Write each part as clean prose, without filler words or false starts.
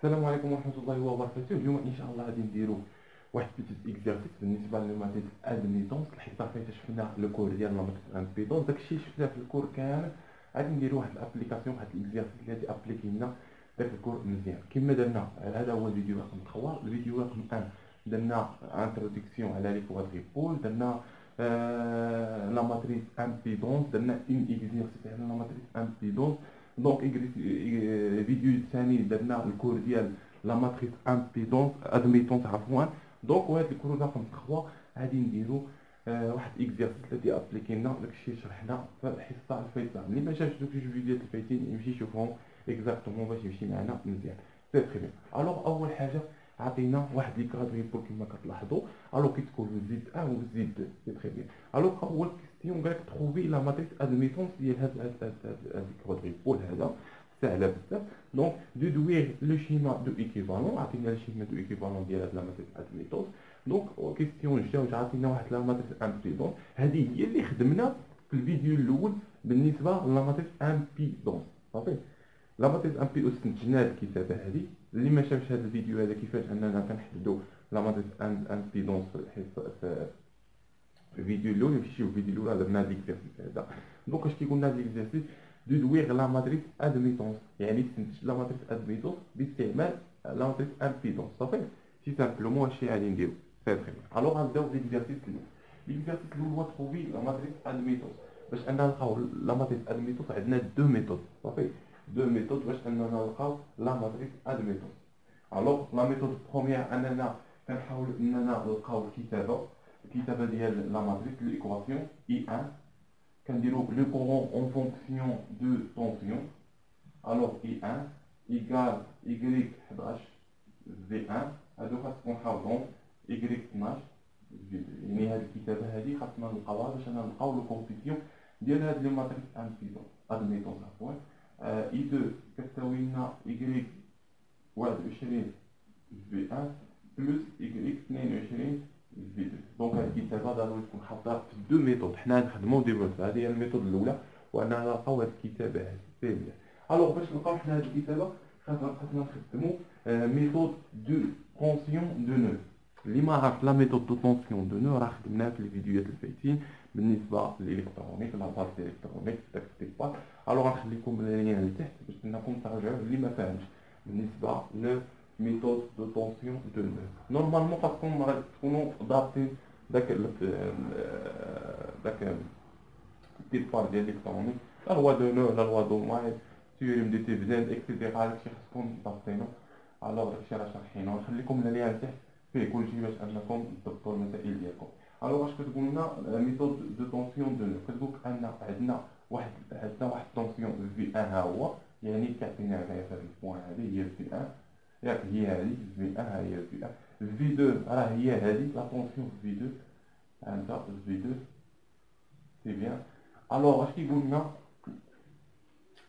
السلام عليكم ورحمة الله وبركاته. اليوم إن شاء الله غادي نديرو واحد بيتيت إكزارسيس بالنسبة للماتيت أدميتونس. الحصة فايتة شفنا لو كور ديال الماتيت أدميتونس، داكشي شفناه في الكور كامل. غادي نديرو واحد الأبليكاسيون، واحد الإكزارسيس اللي غادي أبليكي لنا داك الكور مزيان كما درنا. هذا هو الفيديو رقم 3. الفيديو رقم 1 درنا انتروداكسيون على لي كوادريبول، درنا لا ماتريس امبيدونس، درنا اون اكزيرسيس على لا ماتريس امبيدونس. دونك فيديو الثاني درنا الكور ديال لا ماتريس امبيدونس ادميتونس عفوا. دونك وهاد الكور رقم 3 غادي نديرو واحد اكزيرسيس الذي ابليكي لنا داكشي شرحنا في الحصه الفايته. اللي ما شافش دوك جوج فيديوهات الفايتين يمشي يشوفهم اكزاكتومون باش يمشي معنا مزيان. سي تري بيان. الوغ اول حاجه عطينا واحد لي كادريبول كما كتلاحظوا. الوغ كيتكون زيد 1 و زيد 2. سي تري بيان. الوغ اول كيستيون قالك تروفي لا ماتريس ادميتونس ديال هاد الكادريبول. هذا سهله بزاف. دونك ديدوير لو شيما دو ايكيفالون. عطينا لو شيما دو ايكيفالون ديال هاد لا ماتريس ادميتونس. دونك كيستيون جاوج عطينا واحد لا ماتريس امبيدونس. هذه هي اللي خدمنا في الفيديو الاول بالنسبه لا ماتريس امبيدونس. صافي. لا ماتريس امبيدونس استنتجنا هاد الكتابه هذه. اللي ما شافش هذا الفيديو هذا كيفاش اننا كنحددوا لا ماتريس امبيدونس في الفيديو الاول، يمشي يشوف الفيديو الاول درنا هاد ليكزارسيس هذا. دونك اش كيقول لنا هاد ليكزارسيس؟ ديدوير لا ماتريس ادميتونس، يعني تستنتج لا ماتريس ادميتونس باستعمال لا ماتريس امبيدونس. صافي. سي سامبلومون هادشي غادي نديرو. سي تري بيان. الوغ غنبداو ليكزارسيس الاول. ليكزارسيس الاول هو تروفي لا ماتريس ادميتونس. باش اننا نلقاو لا ماتريس ادميتونس عندنا دو ميثود. صافي. دو ميثود باش اننا نلقاو لا ماتريس ادميتونس. الوغ لا ميثود بروميير اننا كنحاولوا اننا نلقاو الكتابه ديال لا ماتريس ليكواسيون اي 1. كنديرو لو كورون اون فونكسيون دو طونسيون. الوغ اي 1 ايكال y 11 في 1. هادو خاصكم نحافظهم y 12 في 2. يعني هاد الكتابه هادي خاصنا نلقاوها باش نلقاو لو كوفيسيون ديال هاد لي ماتريس ادميتونس عفوا. اي 2 كتساوي لنا y 21 في 1 بلس y 22 في 2. دونك هاد الكتابه ضروري تكون حافظها في دو ميثود. حنا نخدمو ديما هذه هي الميثود الاولى، واننا نلقاو هاد الكتابه هادي. سي بيان. الوغ باش نلقاو حنا هاد الكتابه خاصنا نخدمو ميثود دو طونسيون دو نو. اللي ما عرف لا ميثود دو طونسيون دو نو راه خدمناها في الفيديوهات الفايتين بالنسبه للالكترونيك، لا بارتي الكترونيك داك ستيبات. الوغ غنخليكم اللين لتحت باش انكم تراجعوا اللي ما فاهمش بالنسبه ل ميثود دو طونسيون دو نو. نورمالمون خاصكم تكونوا ضابطين داك التيبار ديال الالكترونيك، لا لوا دو نو لا لوا دو مايل تيوريم دي تيفزين اكسيتيرا. هادشي خاصكم ضابطينو. الوغ داكشي راه شارحينو، نخليكم اللين لتحت فيه كلشي باش انكم تضبطوا المسائل ديالكم. الوغ اش كتقول لنا ميثود دو طونسيون دو نو؟ كتقول ان عندنا واحد طونسيون في 1 ها هو، يعني كيعطينا هنايا في هاد البوان هادي هي في 1 ياك، هي هادي في 1 ها هي في 1. في 2 راه هي هادي لا طونسيون في 2 هانتا في 2. سي بيان. الوغ اش كيقول لنا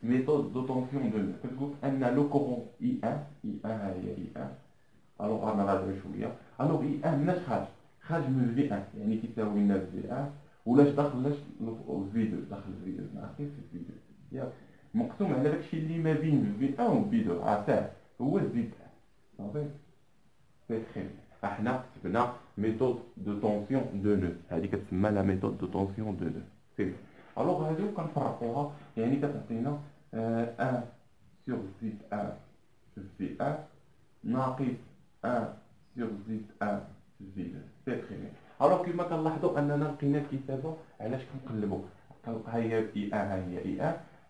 ميثود دو طونسيون دو نو؟ كتقول ان لو كورون اي 1 ها هي اي 1. الوغ انا غادي شويه. الوغ اي 1 مناش خارج من في 1، يعني كيساوي لنا في 1 ولاش داخل في 2 داخل في 2 ناقص في 2 ياك، مقسوم على داكشي اللي ما بين في 1 و في 2. ساهل، هو زيد 1. صافي. سي تري. احنا كتبنا ميثود دو طونسيون دو نو، هذه كتسمى لا ميثود دو طونسيون دو نو. سي. الوغ هادو كنفرقوها، يعني كتعطينا 1 سور زيد 1 في 1 ناقص 1 سور زيد 1 في 2. سي تري بيان. الوغ كيما كنلاحظوا اننا لقينا الكتابه علاش كنقلبوا. كنلقى هي اي 1 ها هي اي 1،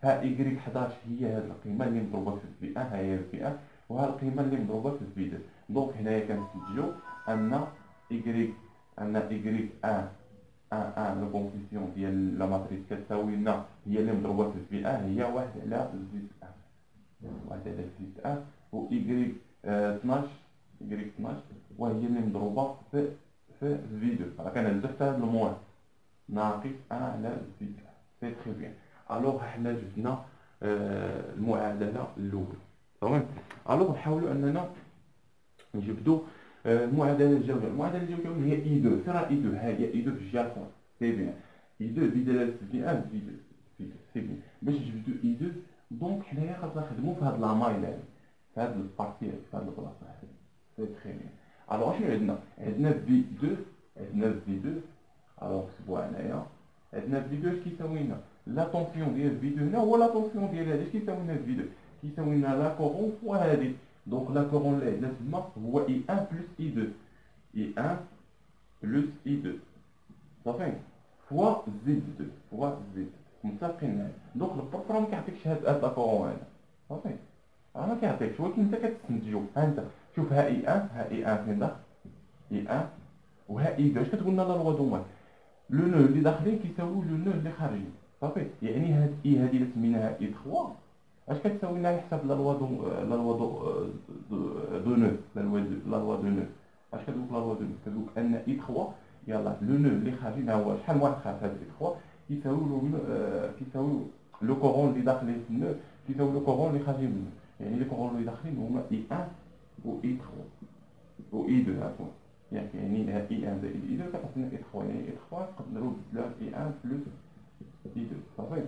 ها y 11 هي هاد القيمه اللي مضروبه في 1 ها هي في 1، وها القيمه اللي مضروبه في 2. دونك هنايا كنستنتجو ان y 1 لو كونفيسيون ديال لا ماتريس كتساوي لنا هي اللي مضروبه في 1 هي 1 على زيد 1، 1 على زيد 1، و y 12 وهي اللي مضروبه في 2. راه كنهزو حتى هاد الموان ناقص 1 على زيد 1. سي تري بيان. الوغ حنا جبنا المعادله الاولى. تمام. الوغ نحاولوا اننا نجبدوا المعادله الجويه. المعادله الجويه هي اي 2. فين راه اي 2؟ ها هي اي 2 في الجهه الاخرى. سي بيان. اي 2 بدلاله في 1 في 2. سي بيان. باش نجبدوا اي 2 دونك حنايا خاصنا نخدموا في هاد لا مايل هادي، في هاد البارتي هادي في هاد البلاصه هادي. سي تري بيان. الوغ اشنو عندنا في 2 عندنا في 2. الوغ كتبوها هنايا. عندنا في 2 اش كيساوي لنا لا طونسيون ديال في 2 هنا هو لا طونسيون ديال هادي. اش كيساوي لنا في 2 كيساوي لنا لا كورون فوا هادي. دونك لا كورون اللي عندنا تما هو اي 1 بلس اي 2 اي 1 بلس اي 2 صافي فوا زد 2 فوا زد متفقين معايا. دونك البروف راه مكيعطيكش هاد لا كورون هذا صافي راه مكيعطيكش ولكن انت كتستنتجو. ها انت شوف ها اي 1 ها اي 1 فين داخل اي 1 وها اي 2 اش كتقول لنا لا لوا دومات لو نو اللي داخلين كيساويو لو نو اللي خارجين صافي. يعني هاد اي هادي اللي سميناها اي 3 اش كتساوي لنا على حساب لا لوا دو نو لا لوا دو نو. اش كتقولك لا لوا دو نو كتقولك ان اي 3 يلاه لو نو اللي خارجين هو شحال واحد خارج هاد اي 3 كيساويو لو كورون اللي داخلين في النو كيساويو لو كورون اللي خارجين منه. يعني لي كورون اللي داخلين هما اي 1 و اي 3 و اي 2 عفوا. يعني اي 1 زائد اي 2 كتعطينا اي 3. يعني اي 3 نقدروا نبدلوها اي 1 بلس اي 2 صافي.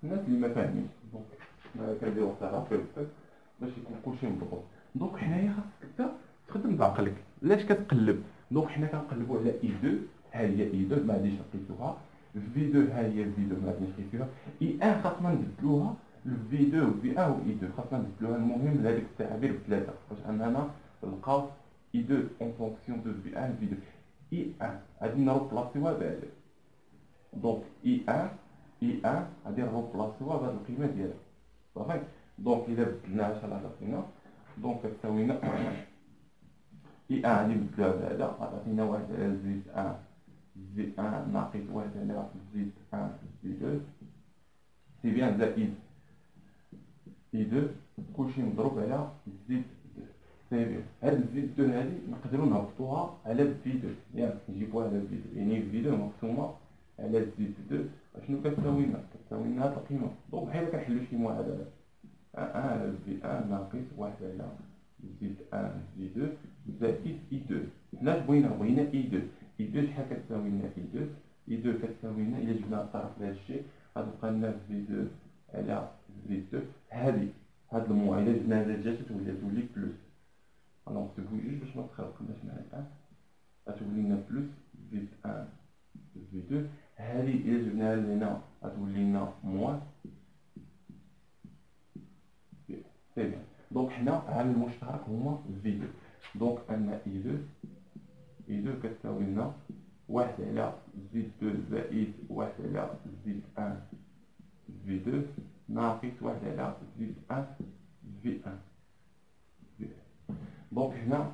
الناس اللي ما فاهمينش دونك كنديرو حتى على باش يكون كلشي مضبوط. دونك حنايا خاصك انت تخدم بعقلك. علاش كتقلب؟ دونك حنا كنقلبوا على اي 2 ها هي اي 2 ما غاديش نقيسوها. في 2 ها هي في 2 ما غاديش نقيسوها. اي 1 خاصنا نبدلوها في 2 و في 1 و اي 2 خاصنا نبدلوها. المهم لهاديك التعابير بثلاثه باش اننا نلقاو اي 2 اون فونكسيون دو في 1 في 2. اي 1 غادي نروبلاسيوها بهذا. دونك اي 1 اي 1 غادي نروبلاسيوها بهاد القيمه ديالها صافي. دونك الا بدلناها شحال غتعطينا دونك كتساوي لنا اي 1 غادي نبدلوها بهذا غتعطينا 1 على زيد 1 زيد 1 ناقص 1 على زيد 1 زيد 2 سي بيان زائد اي 2 كلشي مضروب على زيد 2 سي بيان. هاد زيد 2 هادي نقدروا نهبطوها على في 2 ياك نجيبوها على في 2 يعني في 2 مقسومه على زيد 2 اشنو كتساوي لنا؟ كتساوي لنا هاد القيمه. دونك بحال كنحلو شي معادله 1 على زيد 1 ناقص 1 على زيد 1 زيد 2 زائد اي 2. حنا بغينا اي 2 اي 2 شحال كتساوي لنا اي 2 اي 2 كتساوي لنا الا جبنا الطرف لهاد الشيء غتبقى لنا في 2 على زيد 2. هاد المعادله جبناها لهاد تولي بلس. انا نكتبو جوج باش ما تخربقناش مع الان. غتولي لنا بلس زيد 1 زيد 2. هذه إلا جبناها لهنا غتولي لنا موان. سي بيان. دونك حنا عامل مشترك هما في 2. دونك ان اي 2 كتساوي لنا 1 على زيد 2 زائد 1 على زيد 1 في 2 ناقص 1 على زيد 1 في 1. دونك هنا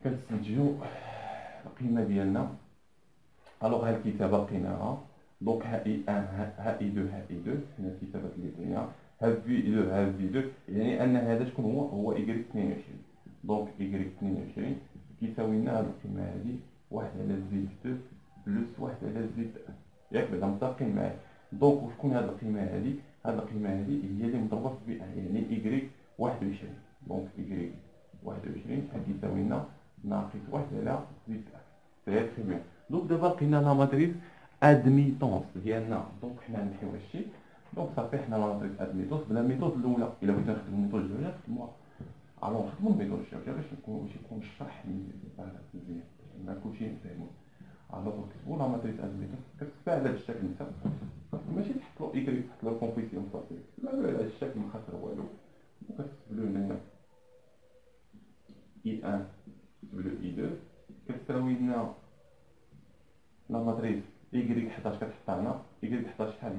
كنستنتجو القيمه ديالنا. الوغ ها الكتابه لقيناها. دونك ها اي 1 ها اي 2 ها اي 2 هنا الكتابات اللي لقيناها. ها في 2 ها في 2 يعني ان هذا شكون هو ايكغيك 22. دونك ايكغيك 22 كيساوي لنا هاد القيمه هادي 1 على زيد 2 بلس 1 على زيد 1 ياك بعدا متفقين معايا. دونك وشكون هاد القيمه هادي؟ هاد القيمه هادي هي اللي مضروبه في 1 يعني ايكغيك 21. دونك ايكغيك 21 كيساوي لنا ناقص 1 على زيد 1. سي تري بيان. دونك دابا لقينا لا ماتريس ادميتونس ديالنا. دونك حنا نحيو هادشي. دونك صافي حنا لا ماتريس ادميتونس بلا ميثود الاولى. الا بغينا نخدمو ميثود الجوجه نخدموها. الوغ نخدمو الميثود الجوجه باش يكون الشرح مزيان باش ما كلشي نفهمو. الوغ كتبو لا ماتريس ادميتونس كتكتبها على هاد الشكل نتا ماشي تحط له ايكري تحط له كومبوزيسيون صافي لا على هاد الشكل ما خاطر والو. وكتكتب له هنايا اي 1 تكتب له اي 2 كتساوي لنا لا ماتريس ايكغيك 11 كتحطها هنا. ايكغيك 11 شحال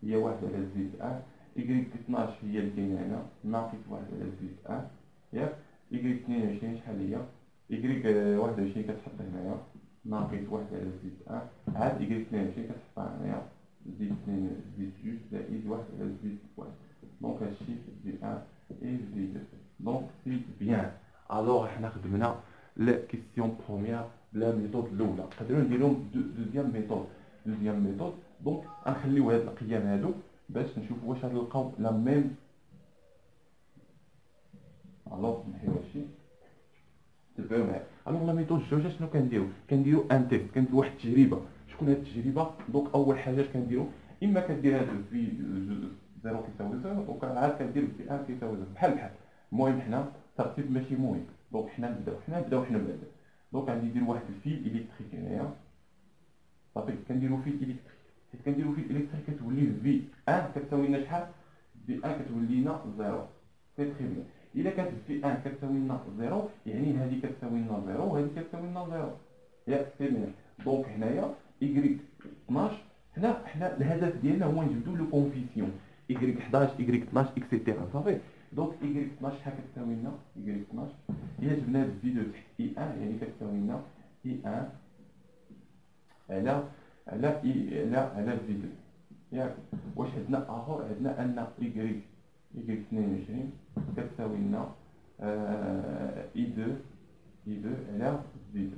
هي 1 على زيد 1. ايكغيك 12 هي اللي كاينه هنا ناقص 1 على زيد 1 ياك. ايكغيك 22 شحال هي؟ ايكغيك 21 كتحط هنايا ناقص 1 على زيد 1 عاد ايكغيك 22 كتحطها هنايا زيد 2 زيد 2 زائد 1 على زيد 1. دونك هادشي في 1 اي في 2. دونك سي بيان. الوغ حنا خدمنا لا كيسيون بروميير بلا ميثود الاولى. نقدروا نديرو دوزيام ميثود. دونك غنخليو هاد القيم هادو باش نشوفوا واش غنلقاو لا ميم. الوغ نحيو هادشي تبعوا معايا. الوغ لا ميثود الجوجه شنو كنديرو ان تيست كنديرو واحد التجربه. شكون هاد التجربه؟ دونك اول حاجه كنديرو اما كدير هاد في 0 كيساوي 0 دونك عاد كندير في 1 كيساوي 0 بحال. المهم حنا الترتيب ماشي مهم. دونك حنا نبداو حنا بعدا. دونك غادي ندير واحد الفيل الكتريك هنايا صافي. كنديرو فيل الكتريك، حيت كنديرو فيل الكتريك كتولي في 1 كتساوي لنا شحال؟ في 1 كتولي لنا 0. سي تري بيان. الا كانت في 1 كتساوي لنا 0 يعني هذه كتساوي لنا 0 وهذه كتساوي لنا 0 ياك. سي بيان. دونك هنايا إيكغيك 12 حنا الهدف ديالنا هو نجبدو لو كونفيسيون إيكغيك 11 إيكغيك 12 إكسيتيرا صافي. دونك إيكغيك 12 شحال كتساوي لنا؟ إيكغيك 12 إلا جبنا في 2 تحت إي 1 يعني كتساوي لنا إي 1 على في 2 ياك. واش عندنا آخر؟ عندنا أن إيكغيك 22 كتساوي لنا إي 2 على في 2.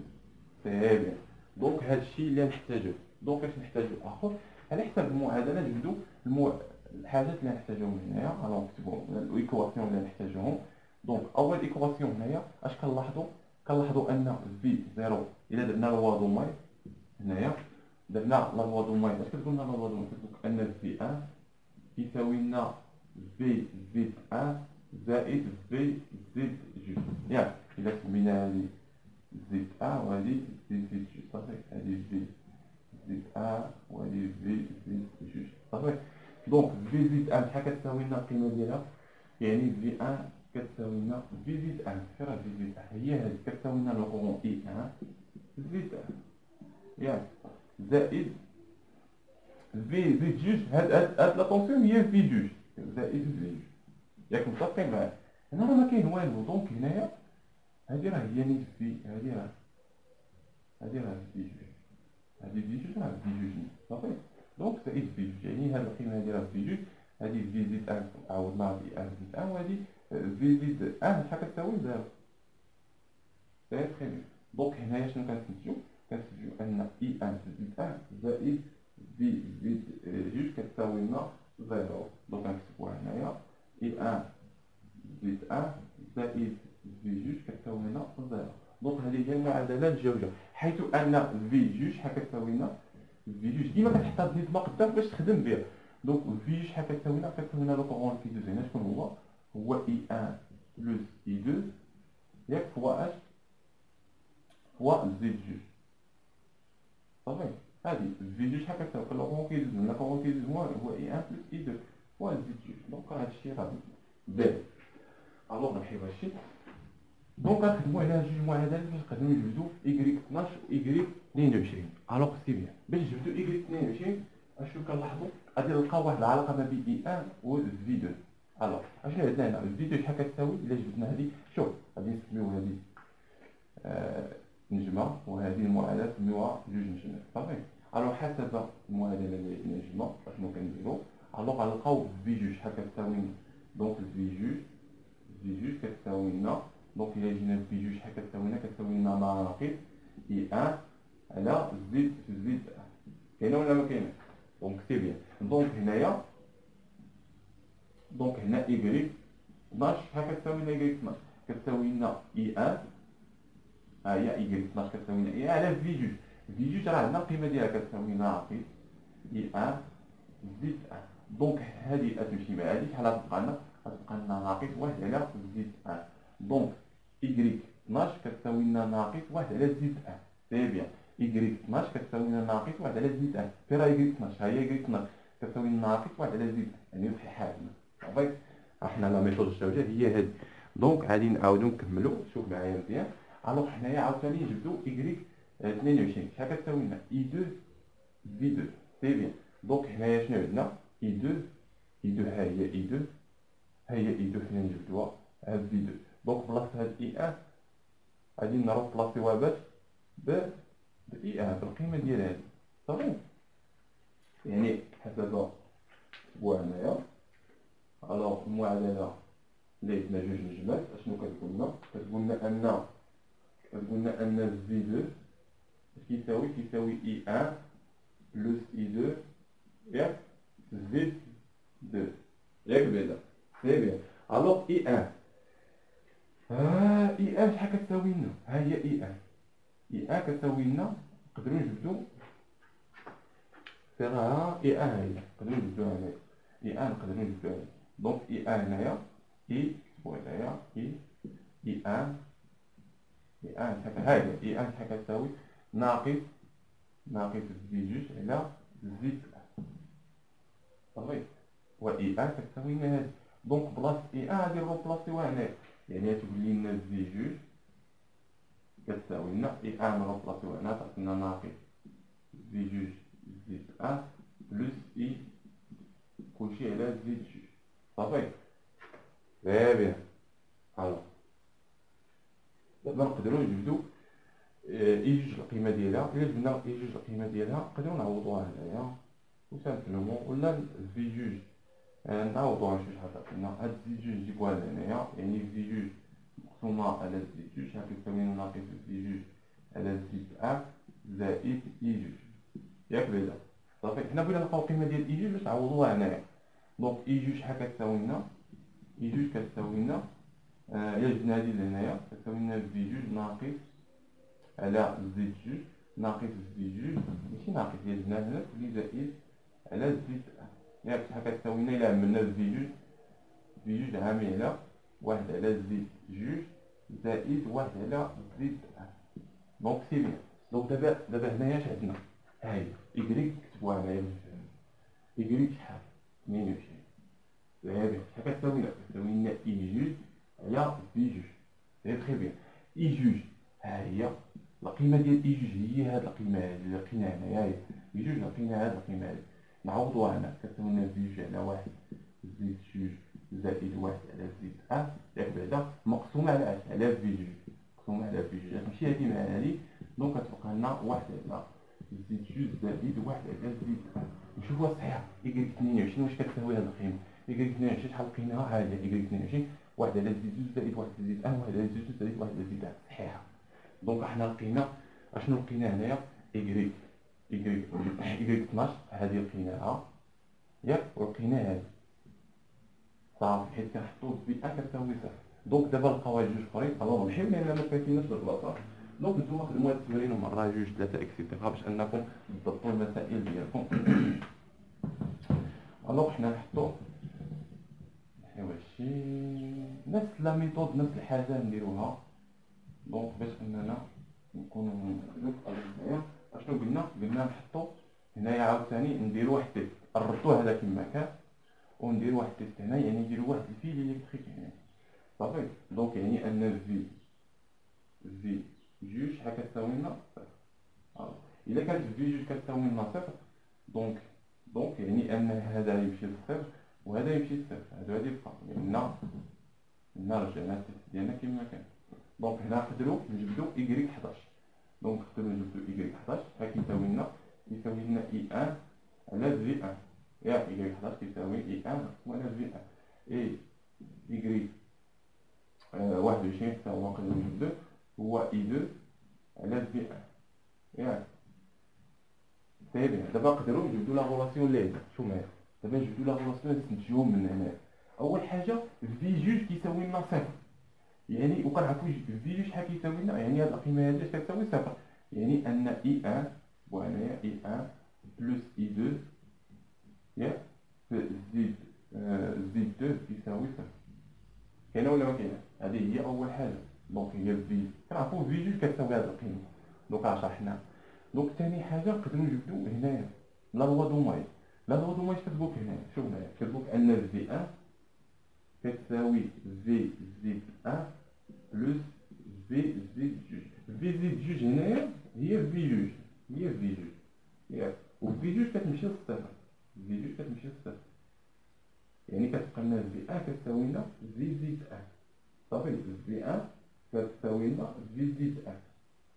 سي بيان. دونك هادشي اللي نحتاجو. دونك اش نحتاجو اخر؟ على حسب المعادله نجبدو الحاجات اللي نحتاجوهم هنايا. الوغ نكتبو الايكواسيون اللي نحتاجوهم. دونك اول ايكواسيون هنايا اش كنلاحظوا ان في 0 الا درنا لوا دو ماي هنايا، درنا لوا دو ماي اش كتقول لنا لوا دو ماي؟ كتقول ان في 1 كيساوي لنا في زيد 1 زائد في زيد 2 ياك. الا سمينا هادي زيد 1 وهادي زيد 2 صافي. هادي زيد 1 وهادي زيد 2 صافي. دونك في زيد 1 شحال كتساوي لنا القيمه ديالها؟ يعني في 1 كتساوي لنا في زيد 1 فين راه في زيد 1 هي هادي كتساوي لنا لو كورون اي 1 زيد 1 ياك زائد في زيد 2. هاد لاتونسيون هي في 2 زائد في 2 ياك. متفقين معايا؟ هنا راه ما كاين والو. دونك هنايا هادي راه هي نيت في هادي راه في 2 هادي في 2 راه في 2 صافي. دونك زائد في 2 يعني هاد القيمه هادي راه في 2. هادي في زيد 1 عوضناها في 1 زيد 1 وهادي في زيد 1 شحال كتساوي 0. سي تري بيان. دونك هنايا شنو كنستنتجو ان اي 1 زيد 1 زائد في زيد 2 كتساوي لنا 0. دونك نكتبوها هنايا اي 1 زيد 1 زائد في 2 كتساوي لنا 0. دونك هذه هي المعادله الجوجه، حيث ان في 2 شحال كتساوي لنا؟ في 2 ديما كتحط هاد النسبه قدام باش تخدم بها. دونك في 2 شحال كتساوي لنا؟ كتساوي لنا لو كورون في 2 هنا شكون هو اي 1 بلس اي 2 ياك فوا اش فوا زيد 2 صافي. هادي في 2 شحال كتساوي؟ لو كورون كيدوز لنا كورون كيدوز هو اي 1 بلس اي 2 فوا زيد 2. دونك هادشي غادي باهي. الوغ نحيو هادشي. دونك غنخدمو على جوج معادلات باش نقدرو نجبدو إيكغيك 12 و إيكغيك 22. الوغ سي بيان. باش نجبدو إيكغيك 22 اشنو كنلاحظو؟ غادي نلقاو واحد العلاقه ما بين إي 1 و في 2. الوغ اشنو عندنا هنا؟ في 2 شحال كتساوي الا جبدنا هادي؟ شوف غادي نسميو هادي نجمه وهادي المعادله نسميوها جوج نجمات صافي. الوغ حسب المعادله اللي عندنا نجمه اشنو كنديرو؟ الوغ غنلقاو في 2 شحال كتساوي. دونك في 2 كتساوي لنا دونك إلا جينا في 2 شحال كتساوي لنا؟ كتساوي لنا ناقص إي 1 على زيد في زيد 1. كاينه ولا ما كايناش؟ دونك سي بيان. دونك هنايا إيكغيك 12 شحال كتساوي لنا؟ إيكغيك 12 كتساوي لنا إي 1 ها هي إيكغيك 12 كتساوي لنا إي 1 على في 2. في 2 راه عندنا القيمه ديالها كتساوي ناقص إي 1 زيد 1. دونك هادي غتمشي مع هادي شحال غتبقى لنا؟ غتبقى لنا ناقص 1 على زيد 1. دونك إيكغيك 12 كتساوي لنا ناقص 1 على زيد 1. سي بيان. إيكغيك 12 كتساوي لنا ناقص 1 على زيد 1. فين راه إيكغيك 12؟ ها هي إيكغيك 12 كتساوي لنا ناقص 1 على زيد 1 يعني في حالنا صافي. احنا لا ميثود الجوجه هي هادي. دونك غادي نعاودو نكملو. شوف معايا مزيان. الوغ حنايا عاوتاني نجبدو إيكغيك 22 شحال كتساوي لنا؟ إي 2 في 2. سي بيان. دونك هنايا شنو عندنا؟ إي 2 ها هي إي 2 فين نجبدوها؟ ها في 2. دونك بلاصه هاد إي 1 غادي نروح بلاصيوها باش إي 1 بالقيمه ديال هادي صافي. يعني حسب بوا هنايا. الوغ المعادله اللي عندنا جوج نجمات اشنو كتقول لنا؟ كتقول لنا ان في 2 كيساوي إي 1 بلس إي 2 ياك زيد 2 ياك بعدا. سي بيان. الوغ إي 1 إي 1 شحال كتساوي لنا؟ ها هي إي 1 كتساوي لنا نقدرو نجبدو فين راه إي 1 ها هي نقدرو نجبدوها هنايا. اي ان نقدروا نجبدوها. دونك اي ان هنايا اي كتبوا هنايا اي ان شحال هاهي اي ان شحال كتساوي ناقص زي جوج على زد صافي. و اي ان كتساوي لنا هادي. دونك بلاص اي ان غادي نروبلاسيوها هنايا، يعني تولي لنا زي جوج كتساوي لنا اي ان نروبلاسيوها هنا تعطينا ناقص زي جوج زد ان بلس اي كلشي على زد جوج صافي. بيان الو دابا نقدروا نجبدو اي جوج القيمه ديالها. الا جبنا اي جوج القيمه ديالها نقدروا نعوضوها هنايا وسامبلومون، ولا في جوج نعوضوها نشوف شحال تعطينا. هاد زي جوج نجيبوها لهنايا، يعني في جوج مقسومه على زي جوج شحال كتساوي لنا ناقص في جوج على زد ان زائد اي جوج ياك بعدا صافي. حنا بغينا نلقاو القيمه ديال اي جوج باش نعوضوها هنايا. دونك اي جوج شحال كتساوي لنا؟ اي جوج كتساوي لنا الا جبنا هادي لهنايا كتساوي لنا في جوج ناقص على زد جوج ناقص في جوج، ماشي ناقص، الا جبنا هنا تولي زائد على زد ياك شحال كتساوي لنا الا عملنا في جوج عامل على واحد على زد جوج زائد واحد على زد دونك سي بيان. دونك دابا هنايا اش عندنا؟ ها هي إيكغيك كتبوها هنايا بالفعل. إيكغيك شحال؟ 22 بيان. شحال كتساوي لنا؟ كتساوي لنا إي جوج على في جوج. سي تري بيان. إي جوج ها هي القيمة ديال إي جوج هي هاد القيمة هادي اللي لقيناها هنايا. هي إي جوج لقينا هاد القيمة هادي نعوضوها هنا كتساوي لنا في جوج على واحد زائد جوج زائد واحد على زائد ان ياك بعدا مقسومة على اش؟ على في جوج مقسومة على في جوج. تمشي هادي مع هادي دونك كتبقى لنا واحد على زائد جوج زائد واحد على زائد ان. نشوفوها صحيحة. إيكغيك 22 واش كتساوي هاد القيمة؟ إيكغيك 22 شحال لقيناها؟ ها هي إيكغيك 22 واحد على زائد جوج زائد واحد على زائد ان واحد على زائد جوج زائد واحد على زائد ان صحيحة. دونك حنا لقينا اشنو لقينا هنايا؟ إيكغيك 12 هادي لقيناها ياك، ولقينا هادي صافي حيت كنحطو في ان كتساوي صفر. دونك دابا نلقاو هاد جوج اخرين الوغ نحيو لان ما كايناش البلاصه. دونك نتوما خدموا هاد التمرين مره جوج ثلاثه اكسيتيرا باش انكم تضبطوا المسائل ديالكم. الوغ حنا نحطو نحيو هادشي نفس لا ميثود نفس الحاجه نديروها. دونك باش اننا نكونو هنايا اشنو قلنا نحطو هنايا عاوتاني نديرو واحد تيست نردو هذا كما كان وندير واحد تيست هنا، يعني نديرو واحد الفيل الكتريك هنا صافي. دونك يعني ان في جوج شحال كتساوي لنا صفر. الا كانت في جوج كتساوي لنا صفر دونك يعني ان هذا يمشي للصفر وهذا يمشي للصفر، هادو غادي يبقى هنا رجعنا التيست ديالنا كما كان. دونك هنا نقدروا نجبدو إيكغيك 11. دونك نقدروا نجبدو إيكغيك 11 كيساوي لنا اي ان على في ان ياك. إيكغيك 11 كيساوي اي ان على في ان اي إيكغيك 21 كيساوي نقدروا نجبدو هو اي 2 على في ان ياك. سي بيان. دابا نقدروا نجبدو لا غولاسيون اللي عندنا. شوف معايا دابا نجبدو لا غولاسيون اللي نمشيو من هنا. اول حاجه في جوج كيساوي لنا صفر، يعني وكنعرفوا في جوج شحال كيساوي لنا، يعني هاد القيمه هادي كتساوي صفر، يعني ان اي ان وهنايا اي ان بلس اي 2 ياك زيد 2 كيساوي صفر. كاينه ولا ما كاينه؟ هذه هي اول حاجه. دونك هي في كنعرفوا في جوج كتساوي هاد القيمه. دونك شرحنا. دونك ثاني حاجه نقدروا نجبدو هنايا لا لوا دوماي. لا لوا دوماي كتبوك هنايا. شوف معايا كتبوك ان في ان كتساوي في زيد ان بلس في زيد جوج. في زيد جوج هنايا هي في جوج ياك، وفي جوج كتمشي للصفر. في جوج كتمشي للصفر، يعني كتبقى لنا في ان كتساوي لنا في زيد ان صافي. في ان كتساوي لنا في زيد ان.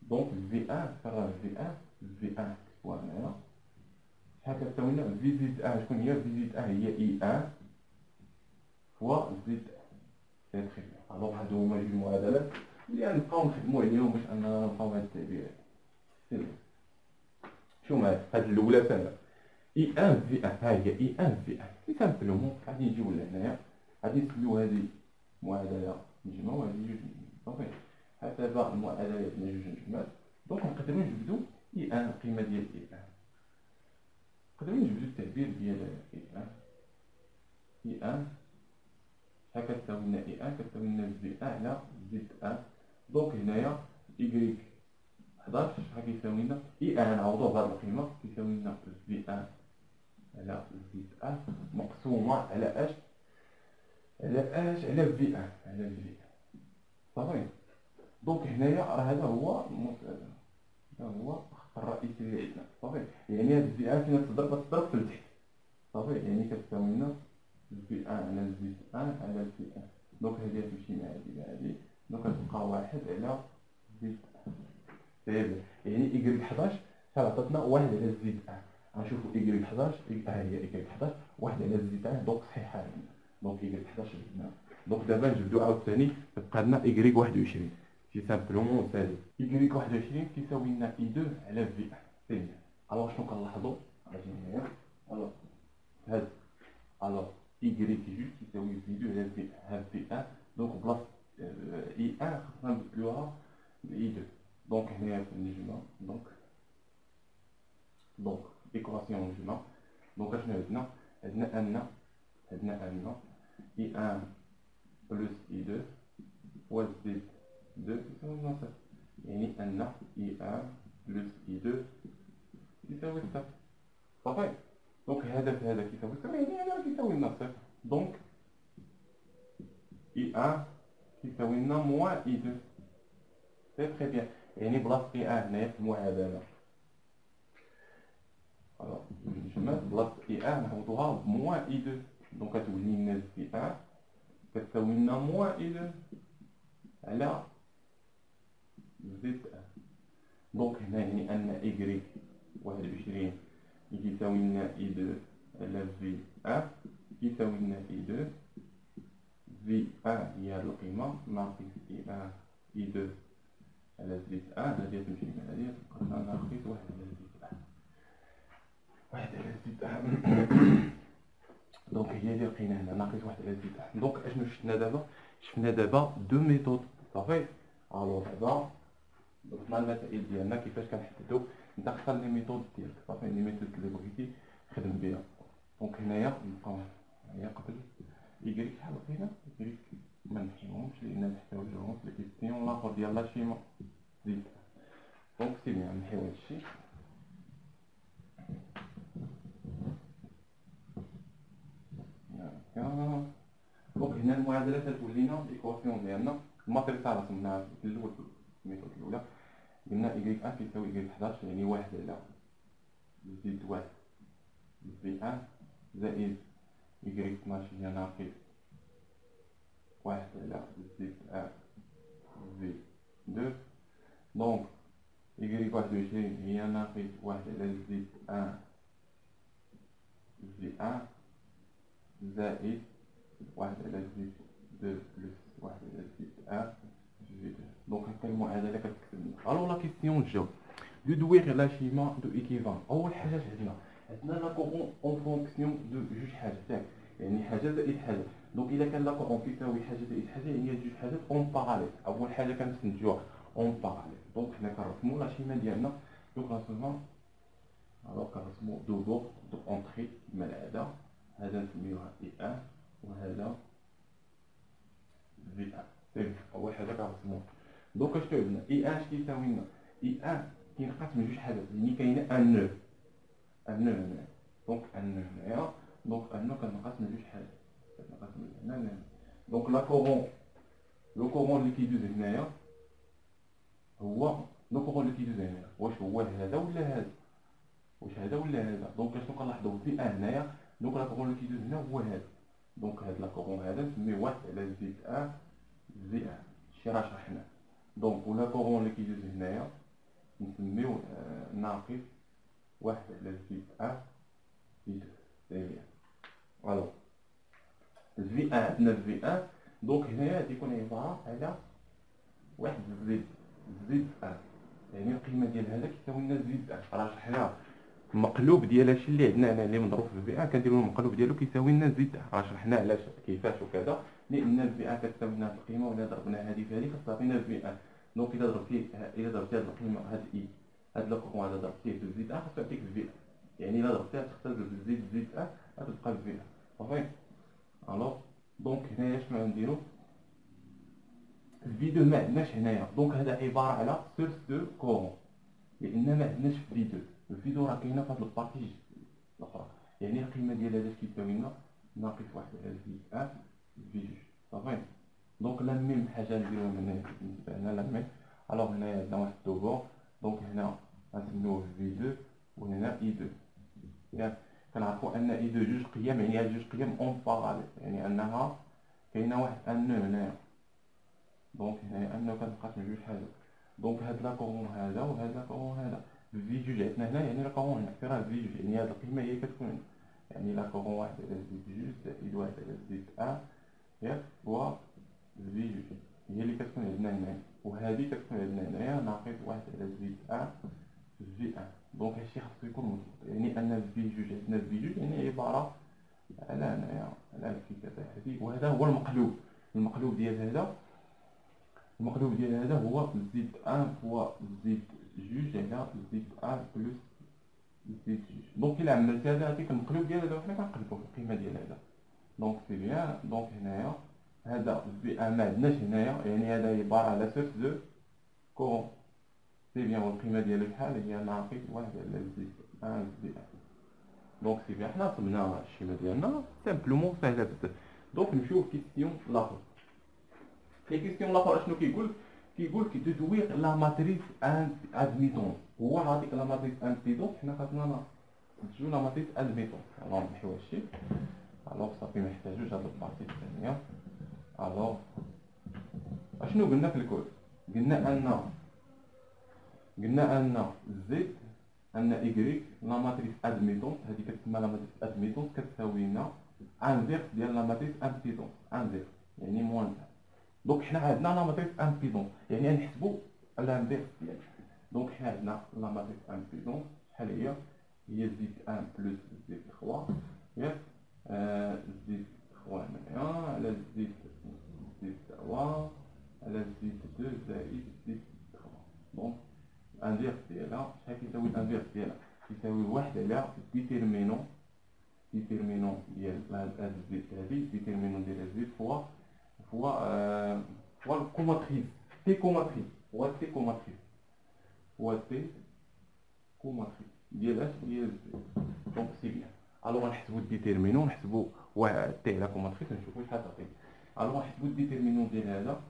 دونك في ان كرر في ان كتبوها هنايا شحال كتساوي لنا في زيد ان. شكون هي في زيد ان؟ هي اي ان فوا زيد ان. سي تري بيان. الوغ هادو هما جوج معادلات اللي غنبقاو نخدمو عليهم باش اننا نلقاو هاد التعبيرات. شوف معايا هاد الاولى سهله. اي ان في ان ها هي اي ان في ان سي سامبلومون غادي نجيو لهنايا غادي نسميو هادي معادله نجمه وهادي جوج نجمات صافي. حسب المعادلات ديال جوج نجمات دونك نقدروا نجبدو اي ان القيمه ديال اي ان، نقدروا نجبدو التعبير ديال اي ان اي ان شحال كتساوي لنا اي ان كتساوي لنا في ان على زد ان. دونك هنايا ايكغيك 11 شحال كيساوي لنا اي ان نعوضوه بهاد القيمه كيساوي لنا في ان على زد ان مقسومه على اش على في ان على في ان صافي. دونك هنايا راه هذا هو الخط الرئيسي اللي عندنا صافي. يعني هاد في ان فينا تضرب في التحت صافي. يعني كتساوي لنا في ان على زد ان على في ان. دونك هادي غتمشي مع هادي مع هادي. دونك كتبقى واحد على زد ان. يعني إيكغيك 11 شحال عطاتنا؟ واحد على زد ان. غنشوفو إيكغيك 11 ها هي إيكغيك 11 واحد على زد ان. دونك صحيحه عندنا. دونك إيكغيك 11 جبناها. دونك دابا نجبدو عاوتاني كتبقى لنا إيكغيك 21 سي سامبلومون سالي. إيكغيك 21 كيساوي لنا إي 2 على في ان. سي الوغ شنو كنلاحظو؟ غادي هنايا الوغ هاد الوغ إيكغيك جوج كيساوي في 2 على في هاد في ان. دونك بلاص إي ان خصنا نبدلوها بإي 2. دونك هنايا في النجمة دونك إيكواسيون نجمة. دونك اشنو عندنا؟ عندنا أن إي ان بلس إي 2 و زد 2 يساوي لنا صفر. يعني أن إي ان بلس إي 2 يساوي صفر صافي. دونك هذا في هذا كيساوي صفر يعني هذا كيساوي لنا صفر. دونك إي ان كيساوي لنا موان إي 2. سي تري بيان. يعني بلاص إي ان هنايا في المعادلة الوغ النجمات بلاص إي ان نعوضوها بموان إي 2. دونك كتولي لنا في ان كتساوي لنا موان إي 2 على زد ان. دونك هنا يعني أن إيكغيك 21 كيساوي لنا إي 2 على في ان كيساوي لنا إي 2 في ان هي هاد القيمة ناقص إي ان إي 2 على زد ان. هادي تمشي مع هادي تبقى لنا ناقص واحد على زد ان. واحد على زد ان. دونك هي اللي لقينا هنا ناقص واحد على زد ان. دونك اشنو شفنا دابا؟ شفنا دابا دو ميثود صافي. الوغ دابا ضفنا المسائل ديالنا كيفاش كنحددو. انت اختار لي ميثود ديالك صافي. لي ميثود اللي بغيتي خدم بها. دونك هنايا نبقاو هنايا قبل إيكغيك شحال لقينا؟ إيكغيك منحيوهمش لأن نحتاجوهم في الكيستيون لاخر ديال لا شيما زيد. دونك سي بيان نحيو هادشي. دونك هنا المعادلة كتولينا الإيكواسيون ديالنا. الماتريسة رسمناها في الأول في الميثود الأولى. قلنا إيكغيك ان كيساوي إيكغيك 11 يعني واحد على زد واحد في ان زائد إيكغيك 12 هي ناقص واحد على زد ان في 2. دونك إيكغيك 21 هي ناقص واحد على زد ان في ان زائد واحد على زد 2 بلس واحد على زد ان في 2. دونك هكا المعادلة كتكتب لنا. الوغ لا كيسيون جاوب دودوير لا شيما دو إيكيفالون. أول حاجة عندنا لا كورون أون فونكسيون دو جوج حاجات ياك. يعني حاجة زائد حاجة. دونك إلا كان لا كورون كيساوي حاجة زائد حاجة يعني هي جوج حاجات أون باراليل. أول حاجة كنستنتجوها أون باراليل. دونك حنا كنرسمو لا شيما ديالنا. دونك رسمنا الوغ كنرسمو دو بور دو أونتخي كيما العادة. هذا نسميوها إي ان وهذا في ان. سي أول حاجة كنرسموها. دونك اشنو عندنا؟ إي ان اش كيساوي لنا؟ إي ان كينقسم من جوج حاجات. يعني كاينة ان نو هنايا. دونك ان نو هنايا. دونك ان نو كنقسم من جوج حاجات. كنقسم من هنا لهنا. دونك لا كورون لو كورون اللي كيدوز هنايا هو لو كورون اللي كيدوز هنايا واش هو هذا ولا هذا؟ واش هذا ولا هذا؟ دونك اشنو كنلاحظو في ان هنايا؟ دونك لا كورون اللي كيدوز هنا هو هذا. دونك هاد لا كورون هذا نسميه واحد على زد ان في ان. هادشي راه شرحناه. دونك ولا كورون اللي كيدوز هنايا نسميو ناقص واحد على زد ان في 2. سي الوغ في ان عندنا في ان. دونك هنايا تيكون عبارة على واحد زد ان. يعني القيمة ديال هذا كيساوي لنا زد ان. راه شرحنا المقلوب ديال هادشي اللي عندنا هنا اللي مضروب في في ان كنديرو المقلوب ديالو كيساوي لنا زد ان. راه شرحنا علاش كيفاش وكذا. لأن الفي ان كتساوي لنا هاد القيمة وإلا ضربنا هادي في هادي كتصافينا في ان. دونك إلا ضربتي هاد القيمة هاد اي هاد لاكورون هذا ضربتيه في زد ان غتعطيك في ان. يعني إلا ضربتيها تختزل في زد ان غتبقى في ان صافي. الوغ دونك هنايا شنو غنديرو الفي 2 ما عندناش هنايا، دونك هذا عباره على سورس دو كورون، لان ما عندناش في 2. الفي 2 راه كاينه في هاد البارتي الاخرى، يعني القيمه ديال هذا كيساوي لنا ناقص 1 على في 1 في 2 صافي. دونك لا ميم حاجه نديروها من هنا بالنسبه لنا لا ميم. الوغ هنايا عندنا واحد الدوبور، دونك هنا غنسميوه في 2 وهنا اي 2 ياك. كنعرفوا ان اي 2 جوج قيم، يعني هاد جوج قيم اون باراليل، يعني انها كاينه واحد ان هنايا، دونك هنايا ان كتنقسم جوج حاجات. دونك هاد لاكورون هذا وهاد لاكورون هذا في جوج عندنا هنا، يعني لاكورون هنا راه في جوج، يعني هاد القيمه هي كتكون هنا، يعني لاكورون واحد على زيد جوج زائد واحد على زيد ان ياك و في جوج هي اللي كتكون عندنا هنايا، وهذه كتكون عندنا هنايا ناقص واحد على زيد ان في ان. دونك هادشي خاصو يكون مضبوط، يعني ان في جوج عندنا في جوج يعني عباره على هنايا على الكتابه هذه، وهذا هو المقلوب. المقلوب ديال هذا، المقلوب ديال هذا هو زيد ان فوا زيد جوج على زيد ان بلس زيد جوج. دونك الا عملت هذا هذيك المقلوب ديال هذا وحنا كنقلبو في القيمه ديال هذا. دونك سي بيان. دونك هنايا هذا في ان ما عندناش هنايا، يعني هذا عباره على سورس دو كورون سي بيان، والقيمه ديالو شحال هي ناقص واحد على زيد ان زائد ان. دونك سي بيان، حنا صبنا الشيما ديالنا سامبلومون ساهله بزاف. دونك نمشيو كيستيون لاخر. في كيستيون لاخر اشنو كيقول؟ كيقول لك تدوير لا ماتريس ادميتون. هو عاطيك لا ماتريس امبيدون، حنا خاصنا نسجلو لا ماتريس ادميتون. الوغ نمحيو هادشي. الوغ صافي محتاجوش هاد البارتي الثانيه. الوغ اشنو قلنا في الكود؟ قلنا ان زد ان ايكغيك لا ماتريس ادميتون، هذه كتسمى لا ماتريس ادميتون كتساوي لنا انفيرس ديال لا ماتريس امبيدون، انفيرس يعني موان. دونك حنا عندنا لا ماتريس امبيدون، يعني غنحسبوا الانفيرس ديالها. دونك حنا عندنا لا ماتريس امبيدون شحال هي؟ هي زيد 1 بلس زيد 3 ياك، زيد 3 هنايا على زيد 3 على زيد 2 زائد زيد 3. دونك الانفيرس ديالها شحال كيساوي؟ الانفيرس ديالها كيساوي 1 على ديتيرمينون ديال هاد الزيد هادي، ديتيرمينون ديال الزيد فوا الكوماتريس تي كوماتريس، هو تي كوماتريس، هو تي كوماتريس ديال اش؟ ديال الزيد. دونك سي بيان. الوغ نحسبو الديتيرمينون، نحسبو واحد تي على كوماتريس نشوفو شحال تعطينا. الوغ نحسبو الديتيرمينون ديال هذا،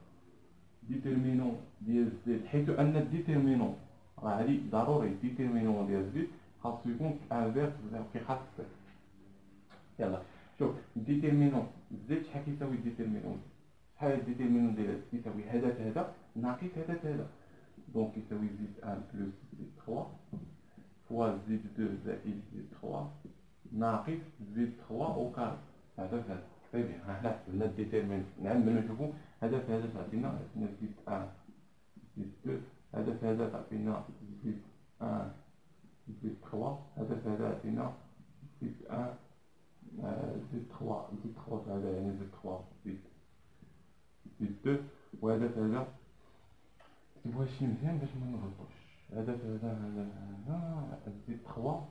ديتيرمينون ديال الزيد، حيث ان الديتيرمينون راه هادي ضروري، الديتيرمينون ديال الزيد خاصو يكون انفيرس في خاص صفر. يلا شوف الديتيرمينون زيد شحال كيساوي الديتيرمينون؟ شحال الديتيرمينون ديال كيساوي هذا هذا ناقص هذا هذا، دونك كيساوي زيد 1 بلس زيد 3 فوا زيد 2 زائد زيد 3 ناقص زيد 3 او كاري. هذا هذا طيب حنا حسبنا الديتيرمينون، نعملو نشوفو هذا هذا تعطينا زيد 1 زيد 2، هذا هذا تعطينا زيد 1 زيد 3، هذا هذا تعطينا زيد 1 زيد 3 زيد 3 هذا يعني زيد 3 زيد 2، وهذا هذا كتبوا هادشي مزيان باش ما نغلطوش. هذا زيد 3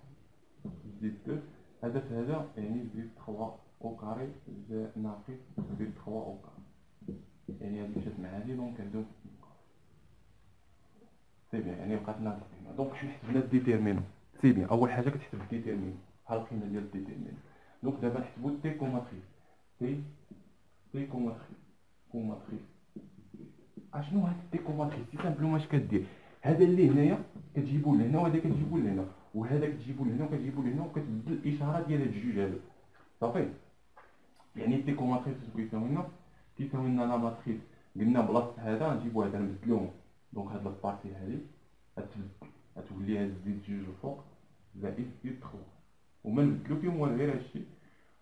زيد 2، هذا هذا يعني زيد 3 او كاري ناقص زيد 3 او كاري، يعني هادي مشات مع هادي دونك هادو سي بيان، يعني بقات لنا القيمه. دونك حنا حسبنا الديتيرمينون سي بيان. اول حاجه كتحسب الديتيرمينون بحال القيمه ديال الديتيرمينون. دونك دابا نحسبو تي كوماتريس، تي كوماتريس اشنو هاد تي كوماتريس؟ سي سامبلومون اش كدير؟ هذا اللي هنايا كتجيبو لهنا وهذا كتجيبو لهنا وهذا كتجيبو لهنا وكتجيبو لهنا وكتبدل الاشاره ديال هاد الجوج هادو صافي. يعني تي كوماتريس كيساوي لنا لا ماتريس، قلنا بلاصه هذا نجيبو هذا نبدلوهم. دونك هاد لابارتي هادي غتولي هاد زيد جوج الفوق زائد زيد 3 وما نبدلو فيهم والو غير هادشي،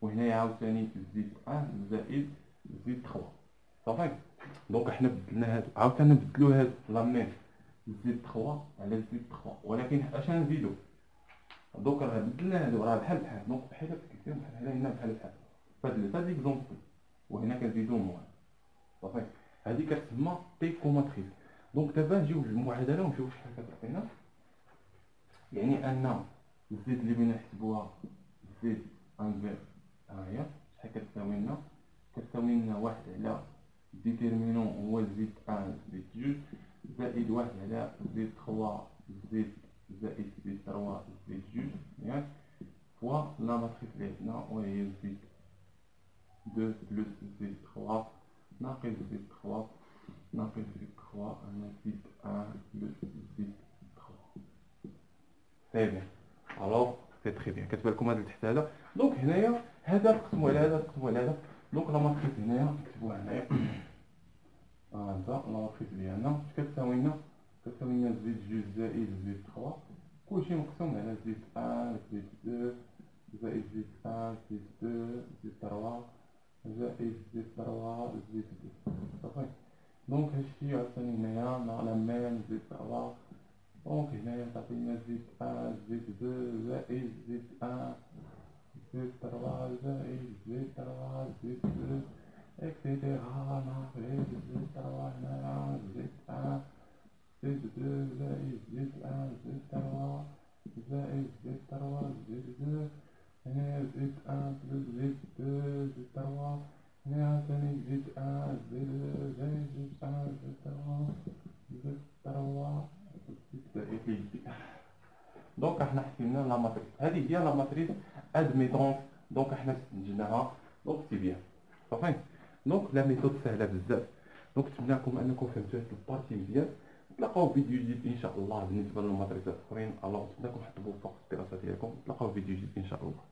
وهنايا عاوتاني زيد 1 زائد زيد 3 صافي. دونك حنا بدلنا هادو عاوتاني نبدلو هادو لا ميم زيد 3 على زيد 3، ولكن اش غنزيدو؟ دوك راه بدلنا هادو راه بحال بحال، دونك بحال كيسيو بحال هنا بحال بحال فهاد ليكزومبل، وهنا كنزيدو موان صافي. هادي كتسمى تي كوماتريس. دونك دابا نجيو للمعادله ونشوفو شحال كتعطينا. يعني ان الزيد اللي بغينا نحسبوها زيد انفيرس ها هي شحال كتساوي لنا كتساوي لنا واحد على ديتيرمينون هو زيد ان زيد جوج زائد واحد على زيد تخوا زيد زائد زيد تروا زيد جوج ياك فوا لا ماتريس اللي عندنا وهي زيد دو بلس زيد تخوا ناقص زيد تخوا ناقص زيد تخوا انا زيد ان بلس زيد تخوا. سي بيان. الوغ سي تري بيان. كتبان لكم هذا تحت هذا. دونك هنايا هذا نقسمو على هذا نقسمو على هذا. دونك لا ماتريس هنايا نكتبوها هنايا هذا لا ماتريس ديالنا اش كتساوي لنا؟ كتساوي لنا زيد جوج زائد زيد تخوا كلشي مقسوم على زيد ان زيد دو زائد زيد ان زيد دو زيد تروا زائد زيد تروا زيد دو صافي. دونك هادشي عاوتاني هنايا مع لا ميم زيد تروا دونك هنايا تعطينا زيد ان زيد دو زائد زيد ان زيد تروا زائد زيد تروا زيد دو اكسيتيرا ناقص زيد تروا هنايا زيد ان زيد دو زائد زيد ان زيد تروا زائد زيد تروا زيد دو هنا زيد ان بلس زيد دو زيد تروا هنا عاوتاني زيد ان زيد دو زائد زيد ان زيد تروا زيد تروا زيد زائد. دونك احنا حسبنا لا ماتريس هذه هي لا ماتريس ادميتونس. دونك احنا سجلناها دونك سي بيان صافي. دونك لا ميثود سهله بزاف. دونك نتمنى لكم انكم فهمتوا هاد البارتي مزيان. نتلاقاو فيديو جديد ان شاء الله بالنسبه للماتريسات الاخرين. الله نتمنى لكم حطوا فوق الدراسه ديالكم. نتلاقاو فيديو جديد ان شاء الله.